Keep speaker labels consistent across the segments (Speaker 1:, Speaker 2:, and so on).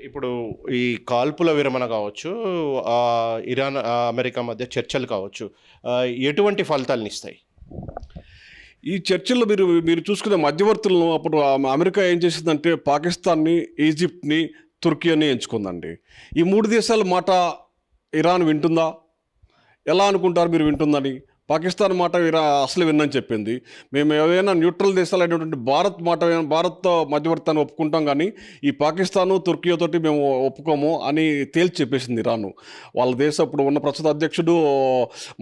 Speaker 1: ఇప్పుడు ఈ కాల్పుల విరమణ కావచ్చు, ఇరాన్, అమెరికా మధ్య చర్చలు కావచ్చు, ఎటువంటి ఫలితాలనిస్తాయి?
Speaker 2: ఈ చర్చల్లో మీరు మీరు చూసుకునే మధ్యవర్తులను అప్పుడు అమెరికా ఏం చేసిందంటే పాకిస్తాన్ని, ఈజిప్ట్‌ని, తుర్కియని ఎంచుకుందండి. ఈ 3 దేశాల మాట ఇరాన్ వింటుందా? ఎలా అనుకుంటారు మీరు వింటుందని? పాకిస్తాన్ మాట అసలు వినని చెప్పింది. మేము ఏదైనా న్యూట్రల్ దేశాలైనటువంటి భారత్‌తో మధ్యవర్తిత్వాన్ని ఒప్పుకుంటాం గానీ, ఈ పాకిస్తాను, తుర్కియతోటి మేము ఒప్పుకోము అని తేల్చి చెప్పేసింది ఇరాను. వాళ్ళ దేశం ఇప్పుడు ఉన్న ప్రస్తుత అధ్యక్షుడు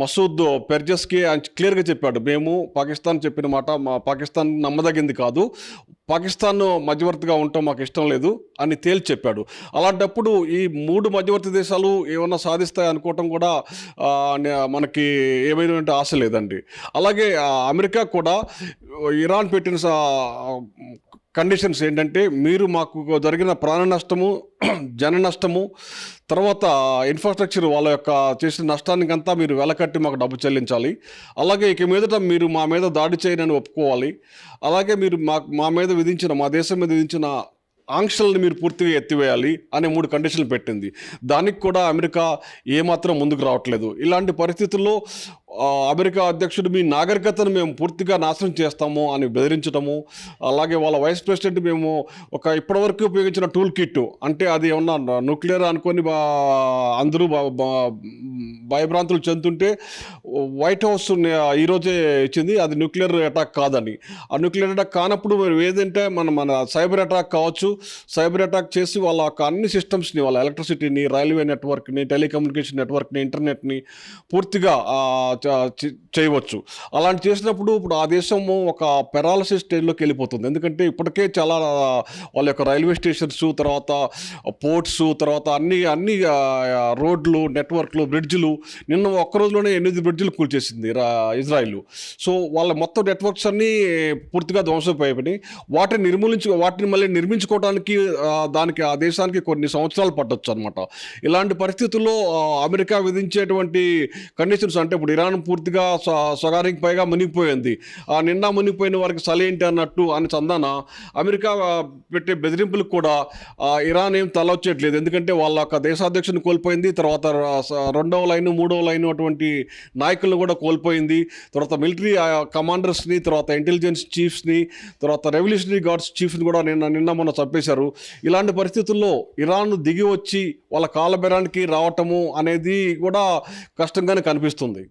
Speaker 2: మసూద్ పెర్జెస్‌కి ఆయన క్లియర్‌గా చెప్పాడు. మేము పాకిస్తాన్ చెప్పిన మాట పాకిస్తాన్ నమ్మదగింది కాదు. పాకిస్తాన్ మధ్యవర్తిగా ఉండటం మాకు ఇష్టం లేదు అని తేల్చి చెప్పాడు. అలాంటప్పుడు ఈ 3 మధ్యవర్తి దేశాలు ఏమన్నా సాధిస్తాయి అనుకోవటం కూడా మనకి ఏమైనటువంటి ఆశ లేదండి. అలాగే అమెరికా కూడా ఇరాన్ పెట్టిన కండిషన్స్ ఏంటంటే, మీరు మాకు జరిగిన ప్రాణ నష్టము, జన నష్టము, తర్వాత ఇన్ఫ్రాస్ట్రక్చర్ వాళ్ళ యొక్క చేసిన నష్టానికంతా మీరు వెలకట్టి మాకు డబ్బు చెల్లించాలి. అలాగే ఇక మీదట మీరు మా మీద దాడి చేయనని ఒప్పుకోవాలి. అలాగే మీరు మా మీద మా దేశం మీద విధించిన ఆంక్షలను మీరు పూర్తిగా ఎత్తివేయాలి అనే 3 కండిషన్లు పెట్టింది. దానికి కూడా అమెరికా ఏమాత్రం ముందుకు రావట్లేదు. ఇలాంటి పరిస్థితుల్లో అమెరికా అధ్యక్షుడు మీ నాగరికతను మేము పూర్తిగా నాశనం చేస్తాము అని బెదిరించడము, అలాగే వాళ్ళ వైస్ ప్రెసిడెంట్ మేము ఇప్పటివరకు ఉపయోగించిన టూల్ కిట్ అంటే అది ఏమన్నా న్యూక్లియర్ అనుకొని అందరూ భయభ్రాంతులు చెందుతుంటే వైట్ హౌస్ ఈరోజే ఇచ్చింది అది న్యూక్లియర్ అటాక్ కాదని. ఆ న్యూక్లియర్ అటాక్ కానప్పుడు ఏదంటే మన సైబర్ అటాక్ కావచ్చు, సైబర్ అటాక్ చేసి వాళ్ళ అన్ని సిస్టమ్స్ని, వాళ్ళ ఎలక్ట్రిసిటీని, రైల్వే నెట్వర్క్ని, టెలికమ్యూనికేషన్ నెట్వర్క్ని, ఇంటర్నెట్ని పూర్తిగా చేయవచ్చు. అలాంటి చేసినప్పుడు ఇప్పుడు ఆ దేశము ఒక పెరాలసిస్ స్టేజ్లోకి వెళ్ళిపోతుంది. ఎందుకంటే ఇప్పటికే చాలా వాళ్ళ యొక్క రైల్వే స్టేషన్స్, తర్వాత పోర్ట్స్, తర్వాత అన్ని రోడ్లు, నెట్వర్క్లు, బ్రిడ్జ్లు నిన్న ఒక్క రోజులోనే 8 బ్రిడ్జ్లు కూల్చేసింది ఇజ్రాయిల్. సో వాళ్ళ మొత్తం నెట్వర్క్స్ అన్నీ పూర్తిగా ధ్వంసమైపోయినాయి. వాటిని మళ్ళీ నిర్మించుకోవడానికి దానికి ఆ దేశానికి కొన్ని సంవత్సరాలు పట్టొచ్చు అనమాట. ఇలాంటి పరిస్థితుల్లో అమెరికా విధించేటువంటి కండిషన్స్ అంటే ఇప్పుడు ఇరాన్ పూర్తిగా సగానికి పైగా మునిగిపోయింది. నిన్న మునిగిపోయిన వారికి సలేంటి అన్నట్టు అని చందాన అమెరికా పెట్టే బెదిరింపులకు కూడా ఇరాన్ ఏం తలొచ్చేయట్లేదు. ఎందుకంటే వాళ్ళ దేశాధ్యక్షుని కోల్పోయింది, తర్వాత 2వ లైను 3వ లైను అటువంటి నాయకులను కూడా కోల్పోయింది, తర్వాత మిలిటరీ కమాండర్స్ని, తర్వాత ఇంటెలిజెన్స్ చీఫ్స్ని, తర్వాత రెవల్యూషనరీ గార్డ్స్ చీఫ్ని కూడా నిన్న మొన్న చంపేశారు. ఇలాంటి పరిస్థితుల్లో ఇరాన్ దిగి వచ్చి వాళ్ళ కాలబెరానికి రావటము అనేది కూడా కష్టంగానే కనిపిస్తుంది.